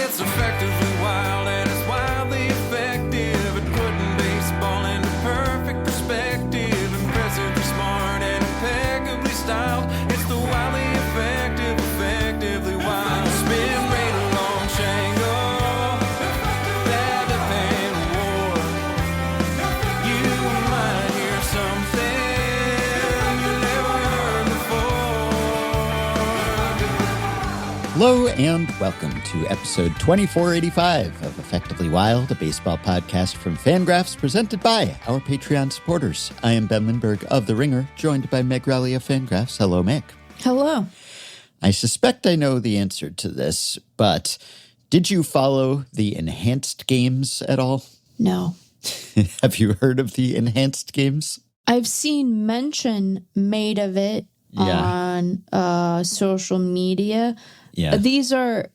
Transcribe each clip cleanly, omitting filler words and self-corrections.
It's effectively wild and it's wildly effective at putting baseball into perfect perspective. Impressively smart and impeccably styled. It's the wildly effective, effectively wild. Spin rate along Shango. That the pain war. You might hear something you never heard before. Hello and welcome to episode 2485 of Effectively Wild, a baseball podcast from FanGraphs presented by our Patreon supporters. I am Ben Lindbergh of The Ringer, joined by Meg Rowley of FanGraphs. Hello, Meg. Hello. I suspect I know the answer to this, but did you follow the enhanced games at all? No. Have you heard of the enhanced games? I've seen mention made of it on social media. Yeah. These are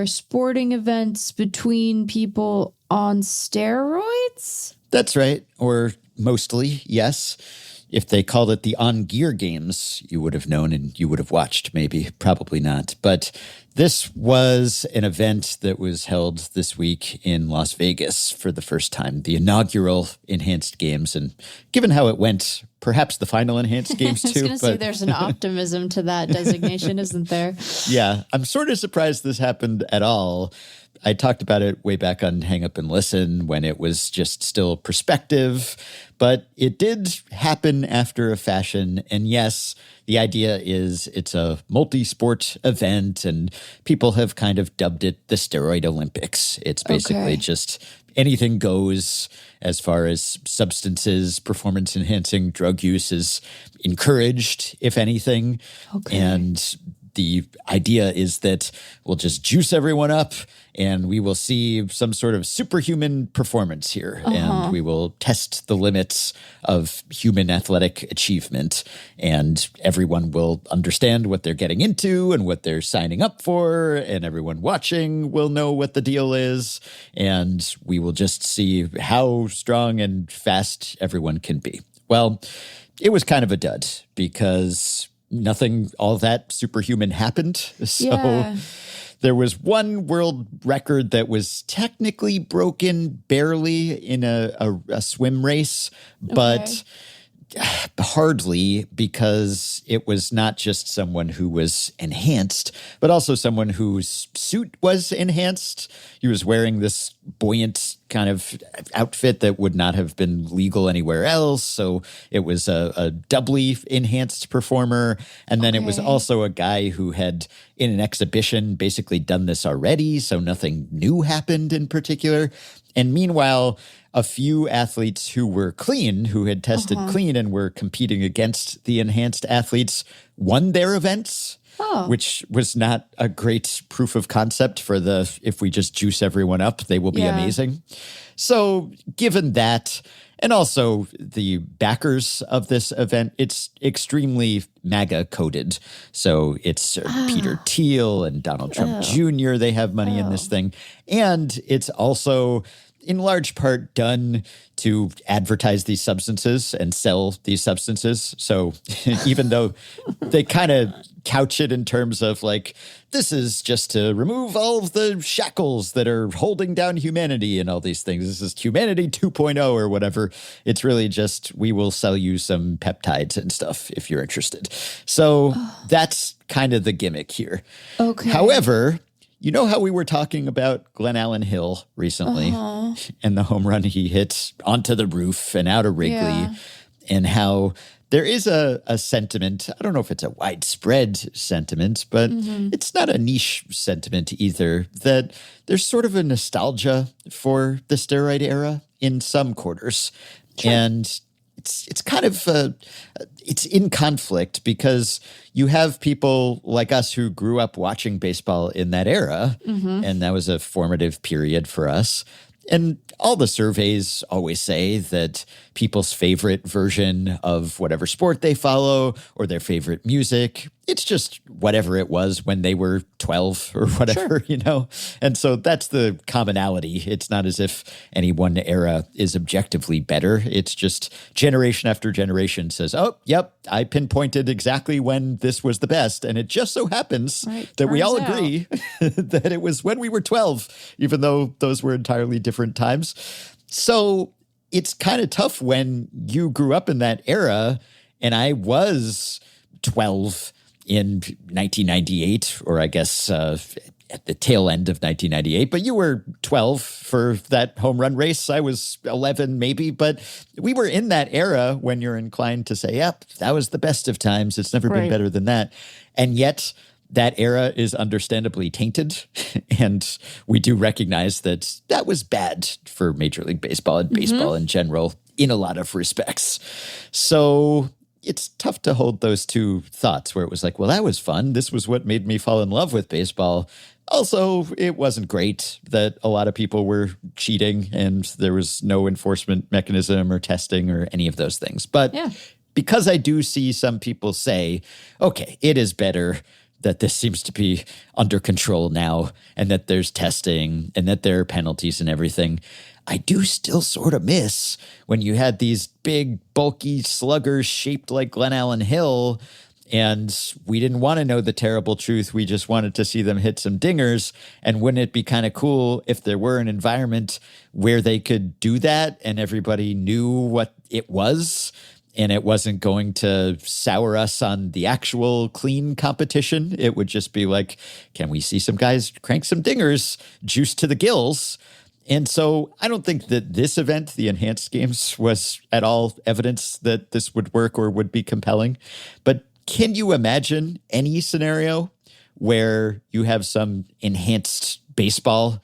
sporting events between people on steroids? That's right. Or mostly, yes. If they called it the On Gear Games, you would have known and you would have watched, maybe. Probably not. But this was an event that was held this week in Las Vegas for the first time, the inaugural Enhanced Games. And given how it went, perhaps the final Enhanced Games too. I was going to say there's an optimism to that designation, isn't there? Yeah, I'm sort of surprised this happened at all. I talked about it way back on Hang Up and Listen when it was just still perspective, but it did happen after a fashion. And yes, the idea is it's a multi-sport event and people have kind of dubbed it the Steroid Olympics. It's basically just anything goes as far as substances, performance-enhancing drug use is encouraged, if anything. Okay. And the idea is that we'll just juice everyone up and we will see some sort of superhuman performance here. And we will test the limits of human athletic achievement. And everyone will understand what they're getting into and what they're signing up for. And everyone watching will know what the deal is. And we will just see how strong and fast everyone can be. Well, it was kind of a dud because nothing all that superhuman happened. So there was one world record that was technically broken barely in a swim race, but hardly, because it was not just someone who was enhanced, but also someone whose suit was enhanced. He was wearing this buoyant kind of outfit that would not have been legal anywhere else. So it was a doubly enhanced performer. And then it was also a guy who had, in an exhibition, basically done this already. So nothing new happened in particular. And meanwhile, a few athletes who were clean, who had tested clean and were competing against the enhanced athletes, won their events, which was not a great proof of concept for the, if we just juice everyone up, they will be amazing. So given that, and also the backers of this event, it's extremely MAGA coded. So it's Peter Thiel and Donald Trump Jr. They have money in this thing. And it's also in large part done to advertise these substances and sell these substances. So even though they kind of couch it in terms of like, this is just to remove all of the shackles that are holding down humanity and all these things. This is humanity 2.0 or whatever. It's really just, we will sell you some peptides and stuff if you're interested. So that's kind of the gimmick here. Okay. However, you know how we were talking about Glenn Allen Hill recently and the home run he hit onto the roof and out of Wrigley, and how there is a sentiment, I don't know if it's a widespread sentiment, but it's not a niche sentiment either, that there's sort of a nostalgia for the steroid era in some quarters. Sure. And it's kind of it's in conflict because you have people like us who grew up watching baseball in that era, and that was a formative period for us. And all the surveys always say that people's favorite version of whatever sport they follow or their favorite music it's just whatever it was when they were 12 or whatever, you know? And so that's the commonality. It's not as if any one era is objectively better. It's just generation after generation says, oh, yep, I pinpointed exactly when this was the best. And it just so happens that we all agree that it was when we were 12, even though those were entirely different times. So it's kind of tough when you grew up in that era and I was 12 in 1998, or I guess at the tail end of 1998. But you were 12 for that home run race. I was 11 maybe, but we were in that era when you're inclined to say, yep, that was the best of times. It's never been better than that. And yet that era is understandably tainted. And we do recognize that that was bad for Major League Baseball and baseball in general in a lot of respects. So it's tough to hold those two thoughts where it was like, well, that was fun. This was what made me fall in love with baseball. Also, it wasn't great that a lot of people were cheating and there was no enforcement mechanism or testing or any of those things. But because I do see some people say, okay, it is better that this seems to be under control now and that there's testing and that there are penalties and everything, I do still sort of miss when you had these big, bulky sluggers shaped like Glen Allen Hill, and we didn't want to know the terrible truth. We just wanted to see them hit some dingers. And wouldn't it be kind of cool if there were an environment where they could do that and everybody knew what it was and it wasn't going to sour us on the actual clean competition? It would just be like, can we see some guys crank some dingers, juice to the gills? And so I don't think that this event, the enhanced games, was at all evidence that this would work or would be compelling. But can you imagine any scenario where you have some enhanced baseball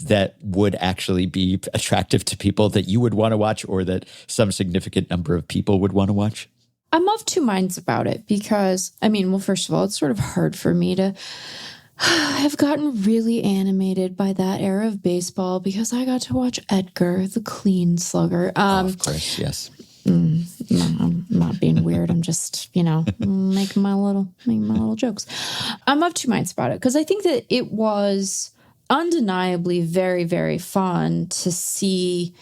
that would actually be attractive to people that you would want to watch or that some significant number of people would want to watch? I'm of two minds about it because, I mean, well, first of all, it's sort of hard for me to have gotten really animated by that era of baseball because I got to watch Edgar, the clean slugger. Of course, yes. I'm not being weird. I'm just, making my little jokes. I'm of two minds about it because I think that it was undeniably very, very fun to see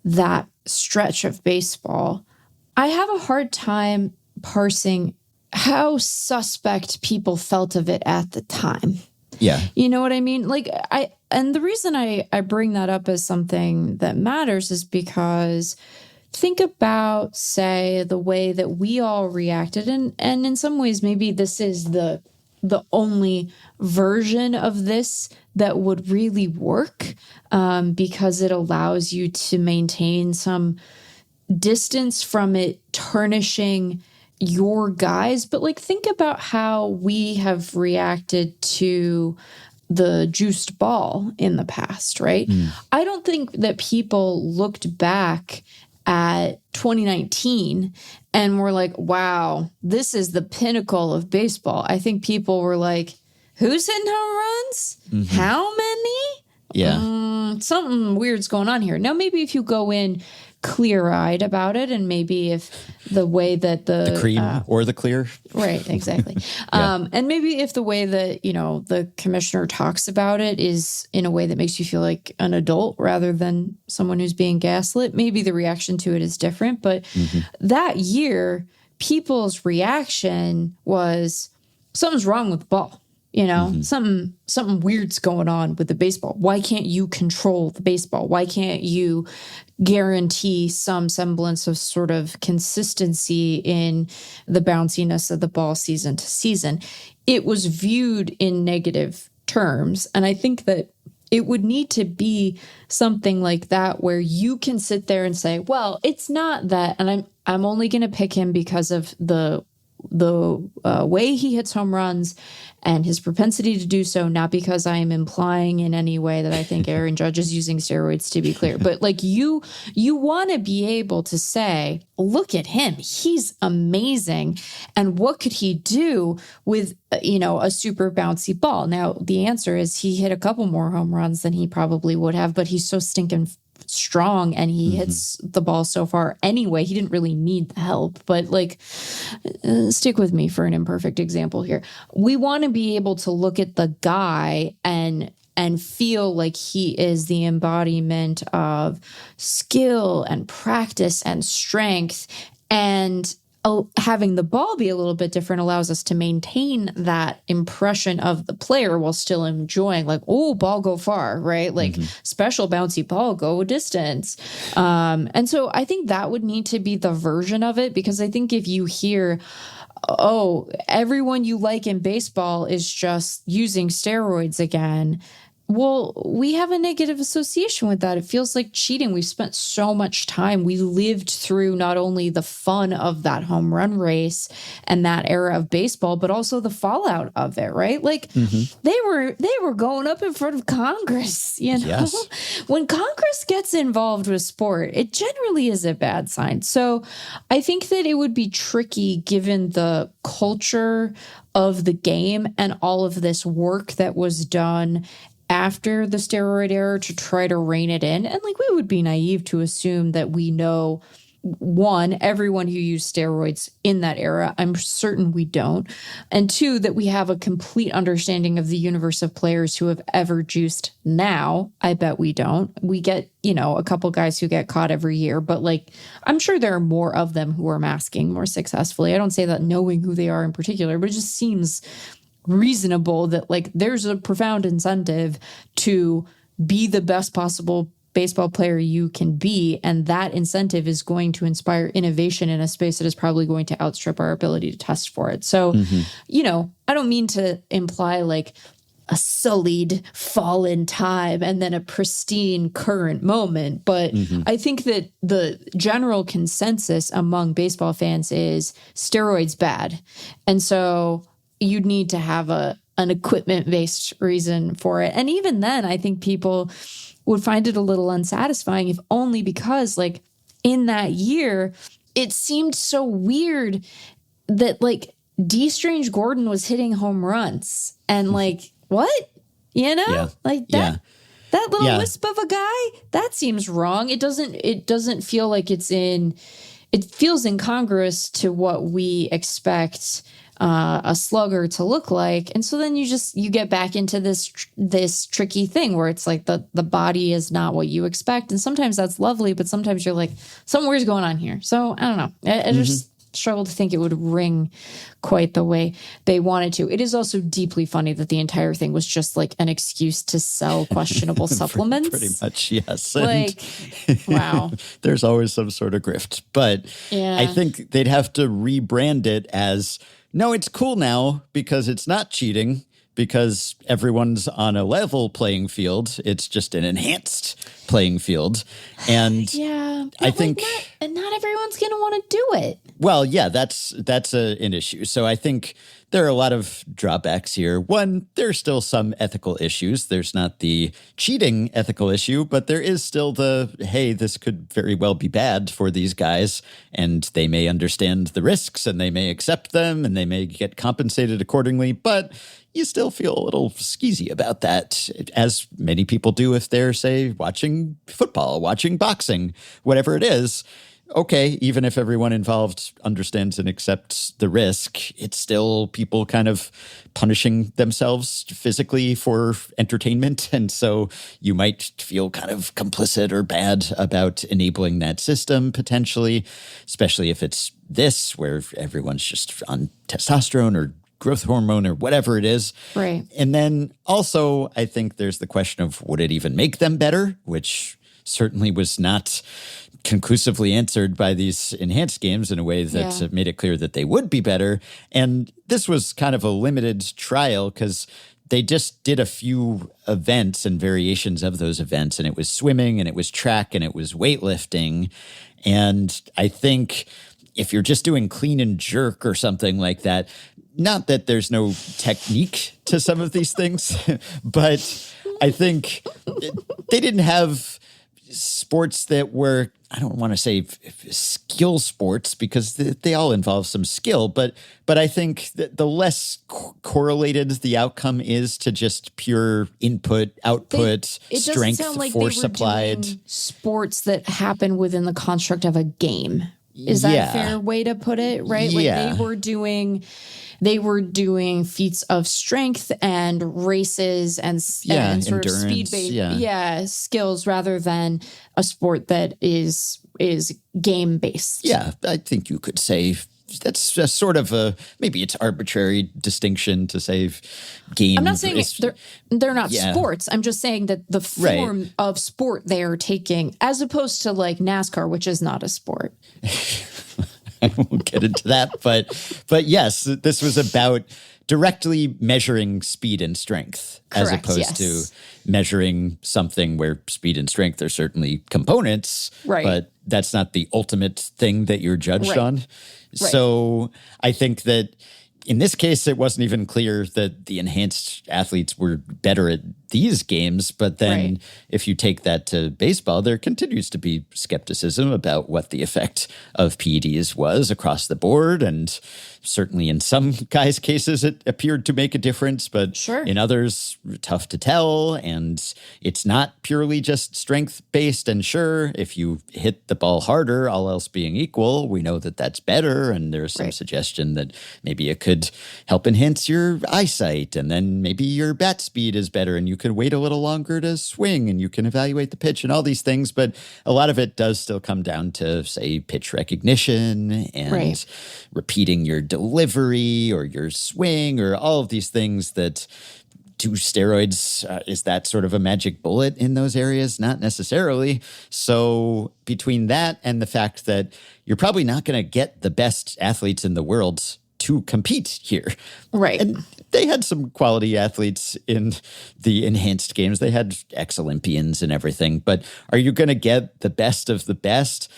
that stretch of baseball. I have a hard time parsing how suspect people felt of it at the time. Yeah. You know what I mean? And the reason I bring that up as something that matters is because think about, say, the way that we all reacted. And in some ways, maybe this is the only version of this that would really work because it allows you to maintain some distance from it tarnishing your guys. But think about how we have reacted to the juiced ball in the past, right? I don't think that people looked back at 2019 and were like, wow, this is the pinnacle of baseball. I think people were like, who's hitting home runs? How many? Yeah. Something weird's going on here. Now, maybe if you go in clear-eyed about it, and maybe if the way that the cream or the clear, right, exactly, and maybe if the way that the commissioner talks about it is in a way that makes you feel like an adult rather than someone who's being gaslit, maybe the reaction to it is different. But that year, people's reaction was something's wrong with the ball. Something weird's going on with the baseball. Why can't you control the baseball? Why can't you guarantee some semblance of sort of consistency in the bounciness of the ball season to season? It was viewed in negative terms. And I think that it would need to be something like that where you can sit there and say, well, it's not that. And I'm only going to pick him because of the way he hits home runs and his propensity to do so, not because I am implying in any way that I think Aaron Judge is using steroids, to be clear. But you want to be able to say, look at him. He's amazing. And what could he do with, a super bouncy ball? Now, the answer is he hit a couple more home runs than he probably would have, but he's so stinking strong and he hits the ball so far anyway. He didn't really need the help, but like, stick with me for an imperfect example here. We want to be able to look at the guy and feel like he is the embodiment of skill and practice and strength. And having the ball be a little bit different allows us to maintain that impression of the player while still enjoying, like, oh, ball go far, right? Like special bouncy ball go distance. And so I think that would need to be the version of it, because I think if you hear, oh, everyone you like in baseball is just using steroids again, well, we have a negative association with that. It feels like cheating. We've spent so much time. We lived through not only the fun of that home run race and that era of baseball, but also the fallout of it, right? Like they were going up in front of Congress, you know? Yes. When Congress gets involved with sport, it generally is a bad sign. So I think that it would be tricky given the culture of the game and all of this work that was done after the steroid era to try to rein it in. And like, we would be naive to assume that we know, one, everyone who used steroids in that era. I'm certain we don't. And two, that we have a complete understanding of the universe of players who have ever juiced now. I bet we don't. We get, a couple guys who get caught every year, but like, I'm sure there are more of them who are masking more successfully. I don't say that knowing who they are in particular, but it just seems reasonable that like there's a profound incentive to be the best possible baseball player you can be, and that incentive is going to inspire innovation in a space that is probably going to outstrip our ability to test for it. So, I don't mean to imply like a sullied fallen time and then a pristine current moment, but I think that the general consensus among baseball fans is steroids bad. And so you'd need to have an equipment-based reason for it. And even then, I think people would find it a little unsatisfying, if only because, like, in that year, it seemed so weird that, like, D. Strange Gordon was hitting home runs. And, like, what? Yeah. Like, that little wisp of a guy? That seems wrong. It doesn't feel like it feels incongruous to what we expect a slugger to look like. And so then you get back into this tricky thing where it's like the body is not what you expect. And sometimes that's lovely, but sometimes you're like, somewhere's going on here. So I don't know. I just struggle to think it would ring quite the way they wanted to. It is also deeply funny that the entire thing was just like an excuse to sell questionable supplements. Pretty much, yes. Like, wow. There's always some sort of grift. But I think they'd have to rebrand it as, no, it's cool now because it's not cheating, because everyone's on a level playing field. It's just an enhanced playing field. And I think not everyone's going to want to do it. Well, yeah, that's an issue. So I think there are a lot of drawbacks here. One, there are still some ethical issues. There's not the cheating ethical issue, but there is still the, hey, this could very well be bad for these guys, and they may understand the risks and they may accept them and they may get compensated accordingly, but you still feel a little skeezy about that, as many people do if they're, say, watching football, watching boxing, whatever it is. Okay, even if everyone involved understands and accepts the risk, it's still people kind of punishing themselves physically for entertainment. And so you might feel kind of complicit or bad about enabling that system potentially, especially if it's this, where everyone's just on testosterone or growth hormone or whatever it is. Right. And then also, I think there's the question of, would it even make them better, which certainly was not conclusively answered by these enhanced games in a way that made it clear that they would be better. And this was kind of a limited trial because they just did a few events and variations of those events. And it was swimming and it was track and it was weightlifting. And I think if you're just doing clean and jerk or something like that, not that there's no technique to some of these things, but I think they didn't have sports that were, I don't want to say skill sports because they all involve some skill, but I think that the less correlated the outcome is to just pure input, output, it strength, doesn't sound like force they were applied. doing sports that happen within the construct of a game. Is that a fair way to put it? Right? Yeah. Like they were doing feats of strength and races and sort of speed-based skills rather than a sport that is game-based. Yeah, I think you could say that's a sort of maybe it's arbitrary distinction to say game. I'm not saying they're not sports. I'm just saying that the form of sport they are taking, as opposed to like NASCAR, which is not a sport. I won't get into that, but yes, this was about directly measuring speed and strength. Correct, as opposed to measuring something where speed and strength are certainly components, but that's not the ultimate thing that you're judged on. So I think that in this case, it wasn't even clear that the enhanced athletes were better at these games. But then if you take that to baseball, there continues to be skepticism about what the effect of PEDs was across the board. And certainly in some guys' cases, it appeared to make a difference. But in others, tough to tell. And it's not purely just strength-based. And sure, if you hit the ball harder, all else being equal, we know that that's better. And there's some suggestion that maybe it could help enhance your eyesight. And then maybe your bat speed is better and you can wait a little longer to swing and you can evaluate the pitch and all these things. But a lot of it does still come down to, say, pitch recognition and repeating your delivery or your swing or all of these things that do steroids. Is that sort of a magic bullet in those areas? Not necessarily. So between that and the fact that you're probably not going to get the best athletes in the world to compete here. Right. And they had some quality athletes in the enhanced games. They had ex-Olympians and everything. But are you going to get the best of the best?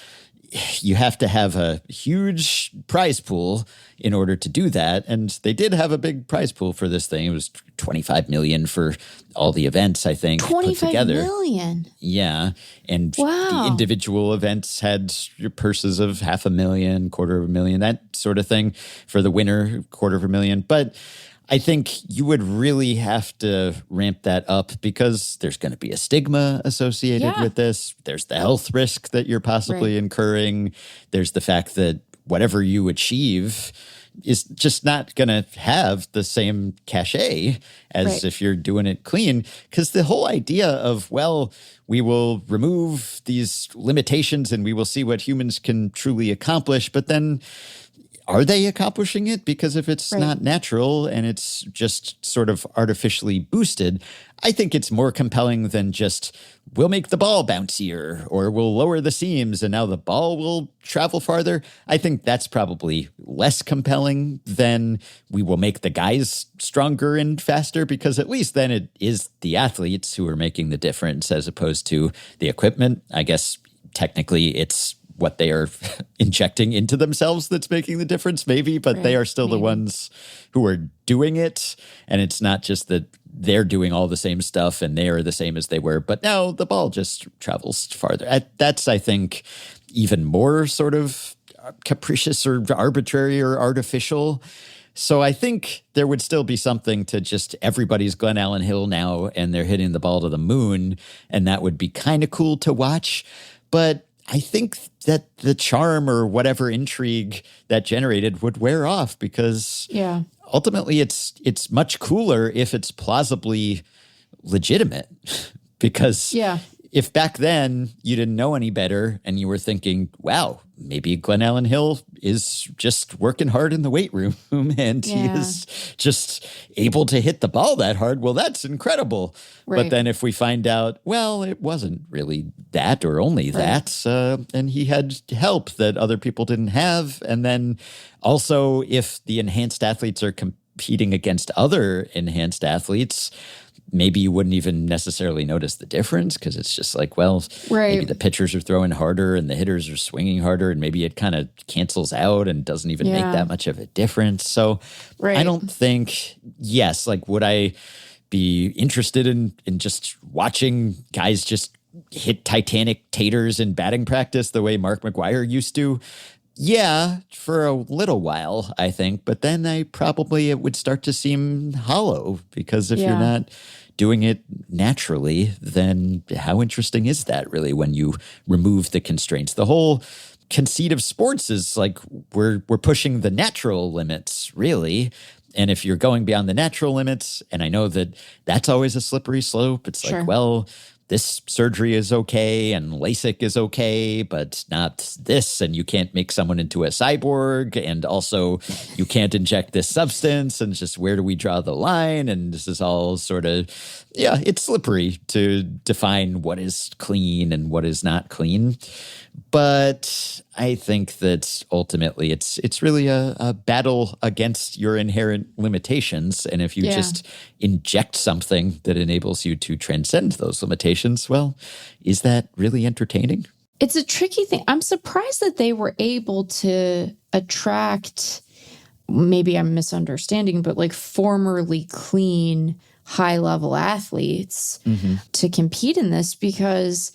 You have to have a huge prize pool in order to do that. And they did have a big prize pool for this thing. It was $25 million for all the events, I think, put together. $25 million? Yeah. And the individual events had your purses of $500,000, $250,000, that sort of thing. For the winner, $250,000. But I think you would really have to ramp that up because there's going to be a stigma associated with this. There's the health risk that you're possibly incurring. There's the fact that whatever you achieve is just not going to have the same cachet as if you're doing it clean. Because the whole idea of, well, we will remove these limitations and we will see what humans can truly accomplish, but then are they accomplishing it? Because if it's not natural and it's just sort of artificially boosted, I think it's more compelling than just we'll make the ball bouncier or we'll lower the seams and now the ball will travel farther. I think that's probably less compelling than we will make the guys stronger and faster, because at least then it is the athletes who are making the difference as opposed to the equipment. I guess technically it's what they are injecting into themselves that's making the difference, maybe, but they are still the ones who are doing it. And it's not just that they're doing all the same stuff and they are the same as they were, but now the ball just travels farther. That's, I think, even more sort of capricious or arbitrary or artificial. So I think there would still be something to just everybody's Glenn Allen Hill now and they're hitting the ball to the moon. And that would be kind of cool to watch. But I think that the charm or whatever intrigue that generated would wear off because ultimately it's much cooler if it's plausibly legitimate. Because if back then you didn't know any better and you were thinking, wow, maybe Glenn Allen Hill is just working hard in the weight room and he is just able to hit the ball that hard. Well, that's incredible. Right. But then if we find out, well, it wasn't really that or only that, and he had help that other people didn't have. And then also if the enhanced athletes are competing against other enhanced athletes, maybe you wouldn't even necessarily notice the difference because it's just like, well, maybe the pitchers are throwing harder and the hitters are swinging harder and maybe it kind of cancels out and doesn't even make that much of a difference. So I don't think, would I be interested in just watching guys just hit Titanic taters in batting practice the way Mark McGwire used to? Yeah, for a little while, I think. But then it would start to seem hollow, because if you're not doing it naturally, then how interesting is that really when you remove the constraints? The whole conceit of sports is like we're pushing the natural limits, really. And if you're going beyond the natural limits, and I know that that's always a slippery slope, it's like, well, this surgery is okay and LASIK is okay, but not this. And you can't make someone into a cyborg. And also you can't inject this substance. And just where do we draw the line? And this is all sort of, it's slippery to define what is clean and what is not clean. But I think that ultimately it's really a battle against your inherent limitations. And if you just inject something that enables you to transcend those limitations, well, is that really entertaining? It's a tricky thing. I'm surprised that they were able to attract, maybe I'm misunderstanding, but like formerly clean, high-level athletes to compete in this, because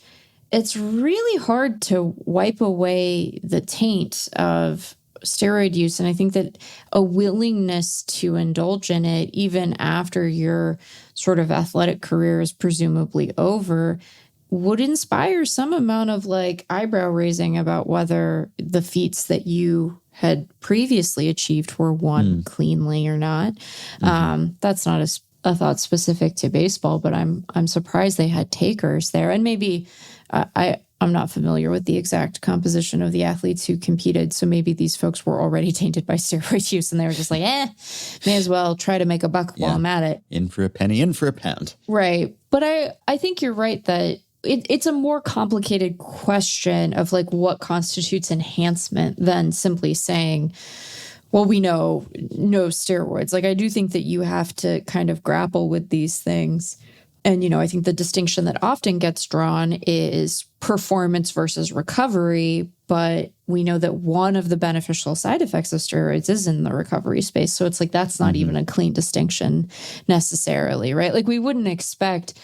it's really hard to wipe away the taint of steroid use. And I think that a willingness to indulge in it, even after your sort of athletic career is presumably over, would inspire some amount of like eyebrow raising about whether the feats that you had previously achieved were won cleanly or not. That's not a thought specific to baseball, but I'm surprised they had takers there. And maybe I'm not familiar with the exact composition of the athletes who competed, so maybe these folks were already tainted by steroid use, and they were just like, may as well try to make a buck while I'm at it. In for a penny, in for a pound. Right. But I think you're right that it's a more complicated question of like what constitutes enhancement than simply saying, well, we know no steroids. Like, I do think that you have to kind of grapple with these things. And, I think the distinction that often gets drawn is performance versus recovery. But we know that one of the beneficial side effects of steroids is in the recovery space. So it's like, that's not even a clean distinction necessarily, right? Like, we wouldn't expect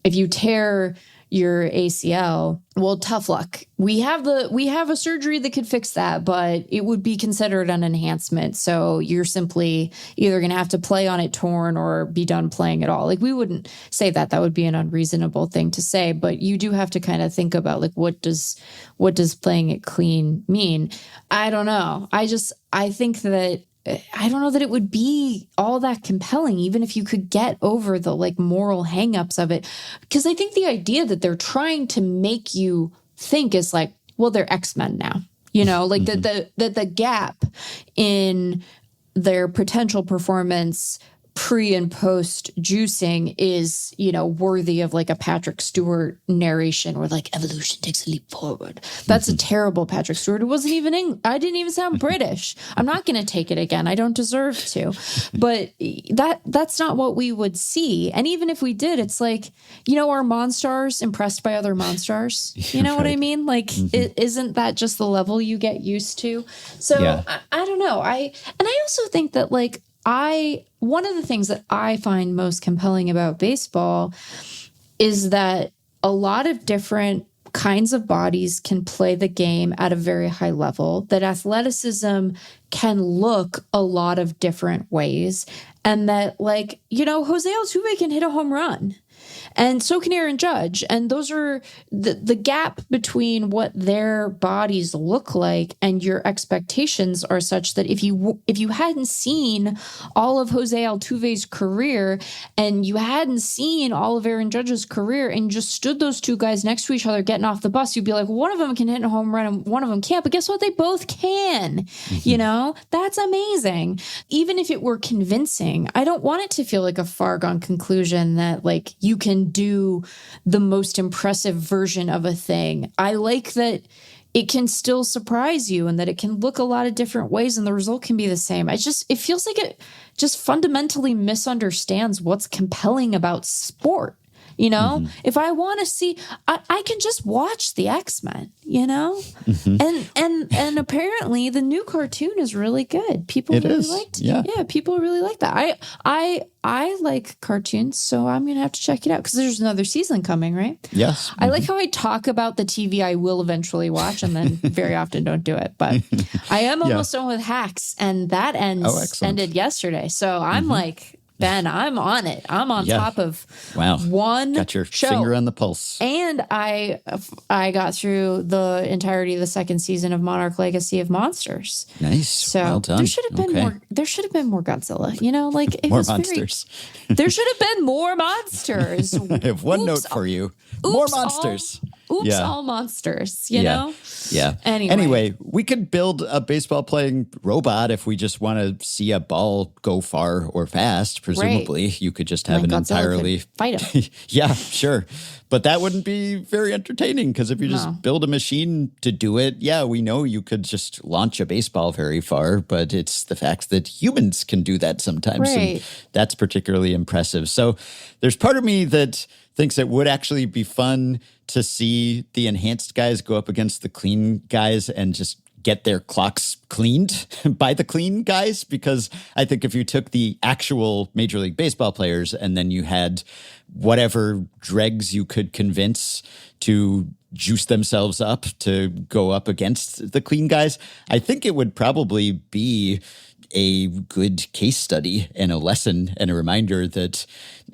if you tear your ACL, well, tough luck. We have a surgery that could fix that, but it would be considered an enhancement. So you're simply either going to have to play on it torn or be done playing at all. Like, we wouldn't say that. That would be an unreasonable thing to say, but you do have to kind of think about like, what does playing it clean mean? I don't know. I think that I don't know that it would be all that compelling, even if you could get over the like moral hangups of it. Because I think the idea that they're trying to make you think is like, well, they're X-Men now, like the gap in their potential performance pre and post juicing is, worthy of like a Patrick Stewart narration where like evolution takes a leap forward. That's a terrible Patrick Stewart. It wasn't even, I didn't even sound British. I'm not going to take it again. I don't deserve to. But that's not what we would see. And even if we did, it's like, are Monstars impressed by other Monstars? You know what I mean? Like, isn't that just the level you get used to? So I don't know. I also think that like, one of the things that I find most compelling about baseball is that a lot of different kinds of bodies can play the game at a very high level, that athleticism can look a lot of different ways, and that like, Jose Altuve can hit a home run. And so can Aaron Judge. And those are the gap between what their bodies look like and your expectations are such that if you hadn't seen all of Jose Altuve's career and you hadn't seen all of Aaron Judge's career and you just stood those two guys next to each other getting off the bus, you'd be like, one of them can hit a home run and one of them can't. But guess what? They both can. That's amazing. Even if it were convincing, I don't want it to feel like a foregone conclusion that like you can do the most impressive version of a thing. I like that it can still surprise you and that it can look a lot of different ways and the result can be the same. It feels like it just fundamentally misunderstands what's compelling about sport. You know, if I want to see, I can just watch the X-Men, you know, and apparently the new cartoon is really good. People liked it. Yeah, people really like that. I like cartoons, so I'm going to have to check it out because there's another season coming, right? Yes. I like how I talk about the TV I will eventually watch and then very often don't do it. But I am almost done with Hacks, and that ended yesterday. So I'm like, Ben, I'm on it. I'm on top of one Got your show. finger on the pulse. And I got through the entirety of the second season of Monarch Legacy of Monsters. Nice. So well done. there should have been more. There should have been more Godzilla. You know, like it more was monsters. There should have been more monsters. I have one note for you. More monsters. All monsters. You know. Yeah. Anyway, we could build a baseball playing robot if we just want to see a ball go far or fast. Presumably, you could just have an entirely fight him. Yeah, sure. But that wouldn't be very entertaining because if you just build a machine to do it, we know you could just launch a baseball very far, but it's the fact that humans can do that sometimes. Right. And that's particularly impressive. So there's part of me that thinks it would actually be fun to see the enhanced guys go up against the clean guys and just get their clocks cleaned by the clean guys, because I think if you took the actual Major League Baseball players and then you had whatever dregs you could convince to juice themselves up to go up against the clean guys, I think it would probably be a good case study and a lesson and a reminder that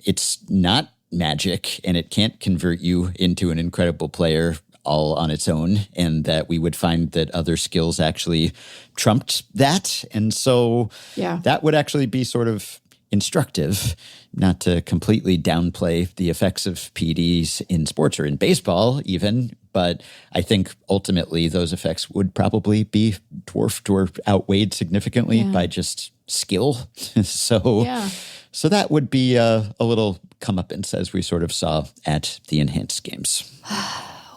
it's not magic and it can't convert you into an incredible player all on its own, and that we would find that other skills actually trumped that. And so that would actually be sort of instructive, not to completely downplay the effects of PEDs in sports or in baseball even, but I think ultimately those effects would probably be dwarfed or outweighed significantly by just skill. So that would be a little comeuppance as we sort of saw at the enhanced games.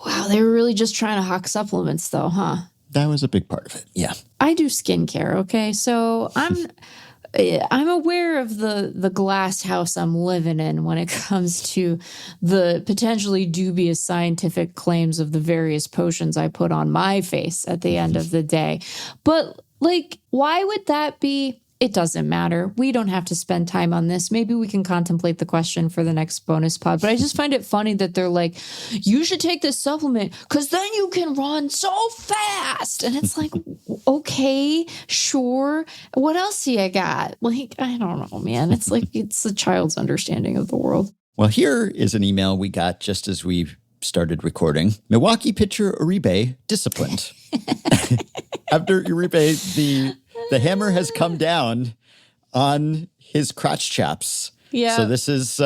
Wow, they were really just trying to hawk supplements though, huh? That was a big part of it, yeah. I do skincare, okay? So I'm aware of the glass house I'm living in when it comes to the potentially dubious scientific claims of the various potions I put on my face at the end of the day. But, like, why would that be? It doesn't matter. We don't have to spend time on this. Maybe we can contemplate the question for the next bonus pod. But I just find it funny that they're like, you should take this supplement because then you can run so fast. And it's like, okay, sure. What else do you got? Like, I don't know, man. It's like, it's a child's understanding of the world. Well, here is an email we got just as we started recording. Milwaukee pitcher Uribe disciplined. After Uribe, the hammer has come down on his crotch chops. Yeah. So this is,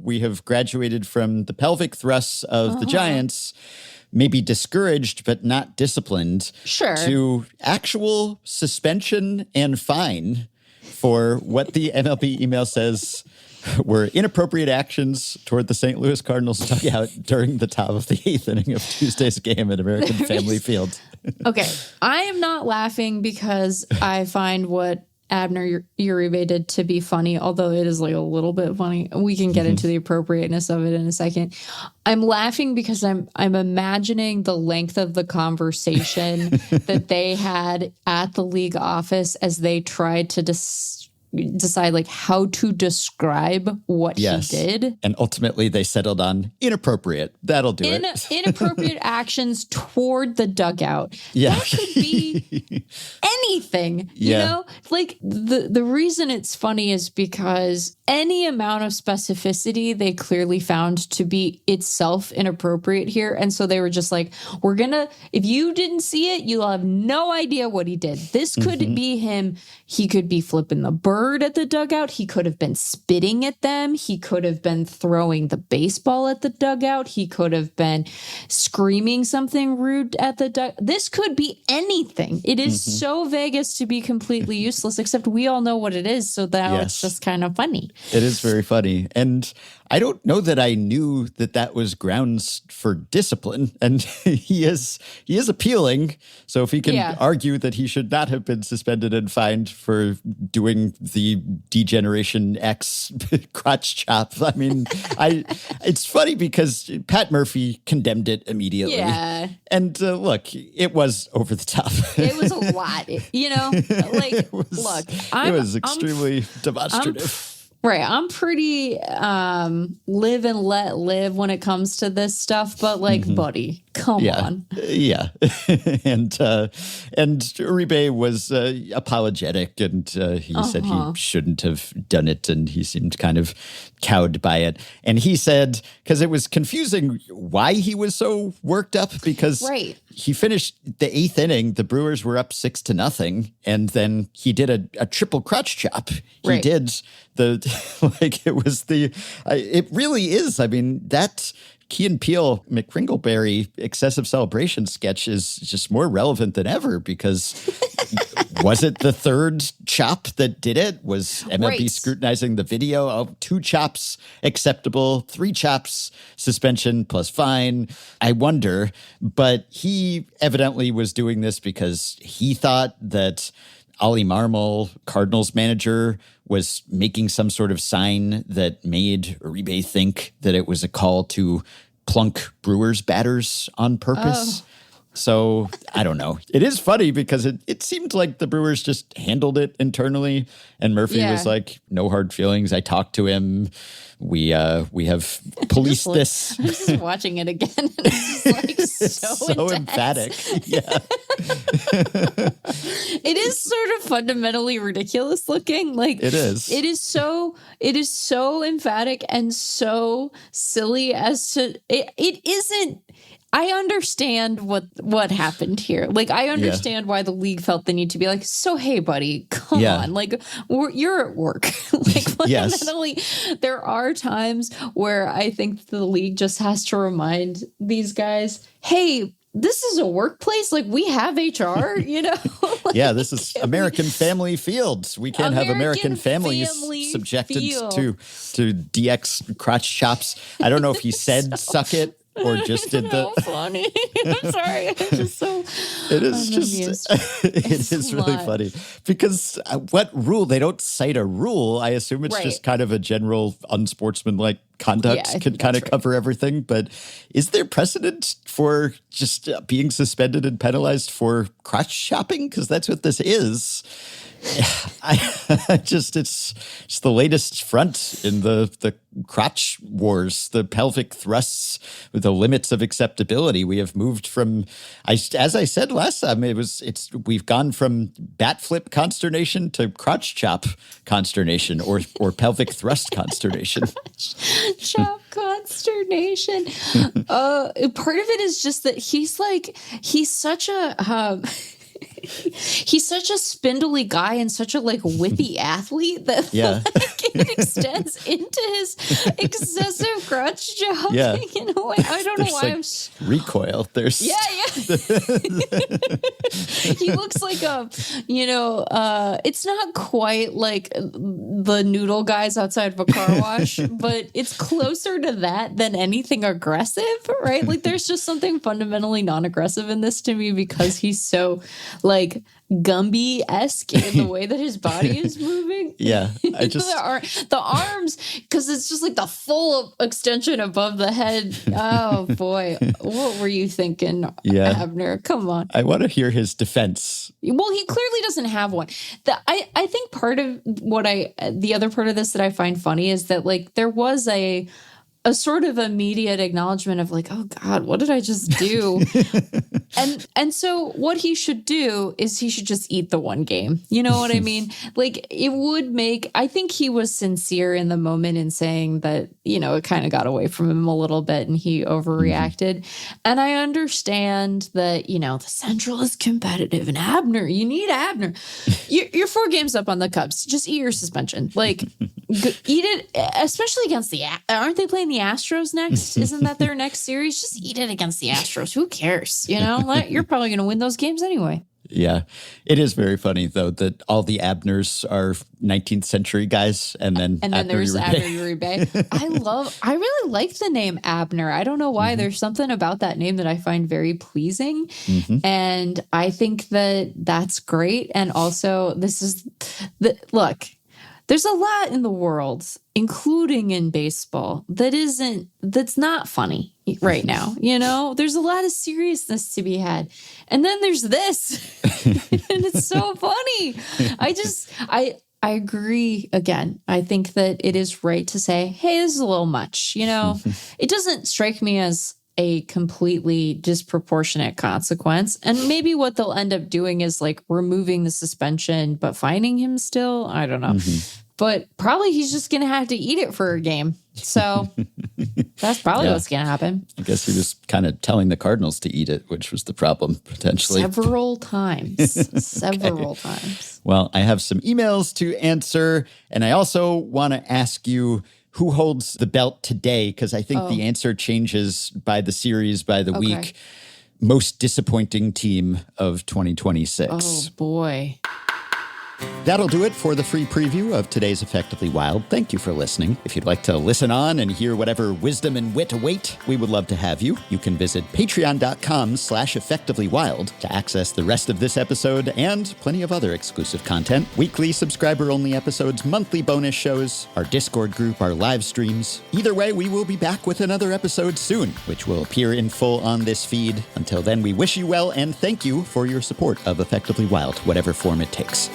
we have graduated from the pelvic thrusts of the Giants, maybe discouraged but not disciplined, to actual suspension and fine for what the MLB email says were inappropriate actions toward the St. Louis Cardinals dugout during the top of the 8th inning of Tuesday's game at American Family Field. Okay, I am not laughing because I find what Abner Uribe did to be funny, although it is like a little bit funny. We can get into the appropriateness of it in a second. I'm laughing because I'm imagining the length of the conversation that they had at the league office as they tried to decide like how to describe what he did. And ultimately they settled on inappropriate. That'll do it. Inappropriate actions toward the dugout. Yeah. That could be anything, you know? Like the reason it's funny is because any amount of specificity they clearly found to be itself inappropriate here. And so they were just like, if you didn't see it, you'll have no idea what he did. This could be him. He could be flipping the bird at the dugout. He could have been spitting at them. He could have been throwing the baseball at the dugout. He could have been screaming something rude at the dugout. This could be anything. It is so vague as to be completely useless, except we all know what it is. So now it's just kind of funny. It is very funny. And I don't know that I knew that was grounds for discipline. And he is appealing. So if he can argue that he should not have been suspended and fined for doing the Degeneration X crotch chop. I mean, it's funny because Pat Murphy condemned it immediately. Yeah. And look, it was over the top. It was a lot, you know? Like, It was extremely demonstrative. Right. I'm pretty live and let live when it comes to this stuff, but like, buddy, come on. Yeah. and Uribe was apologetic, and he said he shouldn't have done it, and he seemed kind of cowed by it. And he said, because it was confusing why he was so worked up, because he finished the 8th inning, the Brewers were up 6-0, and then he did a triple crotch chop. He did it really is. I mean, that Key and Peele McCringleberry excessive celebration sketch is just more relevant than ever, because was it the 3rd chop that did it? Was MLB scrutinizing the video? Oh, 2 chops acceptable, 3 chops suspension plus fine. I wonder, but he evidently was doing this because he thought that Ollie Marmol, Cardinals manager, was making some sort of sign that made Uribe think that it was a call to plunk Brewers batters on purpose. So I don't know. It is funny because it seemed like the Brewers just handled it internally, and Murphy was like, no hard feelings. I talked to him. We have policed this. I'm just watching it again, and it's just like so emphatic. Yeah. It is sort of fundamentally ridiculous looking. Like it is. It is so emphatic and so silly as to it isn't. I understand what happened here. Like, I understand why the league felt the need to be like, so, hey, buddy, come on. Like, you're at work. Like, fundamentally, there are times where I think the league just has to remind these guys, hey, this is a workplace. Like, we have HR, you know? Like, this is American Family Fields. We can't have American families subjected to DX crotch chops. I don't know if he said suck it or just did the funny. I'm sorry. It's just so it is really funny because what rule? They don't cite a rule. I assume it's just kind of a general unsportsmanlike conduct can kind of cover everything. But is there precedent for just being suspended and penalized for crotch shopping? Because that's what this is. It's just the latest front in the crotch wars, the pelvic thrusts with the limits of acceptability. We have moved from, as I said last time, we've gone from bat flip consternation to crotch chop consternation or pelvic thrust consternation. Chop consternation. Part of it is just that he's such a he's such a spindly guy and such a like whippy athlete that it extends into his excessive crotch chopping in a way. I don't know why like recoil. There's he looks like it's not quite like the noodle guys outside of a car wash, but it's closer to that than anything aggressive, right? Like there's just something fundamentally non-aggressive in this to me because he's so like Gumby-esque in the way that his body is moving. I just the arms, because it's just like the full extension above the head. Oh boy, what were you thinking, Abner? Come on. I want to hear his defense. Well, he clearly doesn't have one. I think part of the other part of this that I find funny is that like there was a sort of immediate acknowledgement of like, oh God, what did I just do? and so what he should do is he should just eat the one game. You know what I mean? Like it would I think he was sincere in the moment in saying that, you know, it kind of got away from him a little bit and he overreacted. And I understand that, you know, the Central is competitive and Abner, you need Abner. You're 4 games up on the Cubs. Just eat your suspension. Like eat it, especially against aren't they playing the Astros next? Isn't that their next series? Just eat it against the Astros. Who cares? You know, you're probably going to win those games anyway. Yeah. It is very funny, though, that all the Abners are 19th century guys. And then there's Abner Uribe. I really like the name Abner. I don't know why. There's something about that name that I find very pleasing. And I think that that's great. And also, look, There's a lot in the world, including in baseball, that's not funny right now. There's a lot of seriousness to be had. And then there's this, and it's so funny. I agree again. I think that it is right to say, hey, this is a little much. It doesn't strike me as a completely disproportionate consequence. And maybe what they'll end up doing is like removing the suspension, but fining him still. I don't know. But probably he's just going to have to eat it for a game. So that's probably what's going to happen. I guess he was kind of telling the Cardinals to eat it, which was the problem, potentially. Several times. Several times. Well, I have some emails to answer. And I also want to ask you who holds the belt today, because I think the answer changes by the series, by the week. Most disappointing team of 2026. Oh, boy. That'll do it for the free preview of today's Effectively Wild. Thank you for listening. If you'd like to listen on and hear whatever wisdom and wit await, we would love to have you. You can visit patreon.com/effectivelywild to access the rest of this episode and plenty of other exclusive content. Weekly subscriber-only episodes, monthly bonus shows, our Discord group, our live streams. Either way, we will be back with another episode soon, which will appear in full on this feed. Until then, we wish you well and thank you for your support of Effectively Wild, whatever form it takes.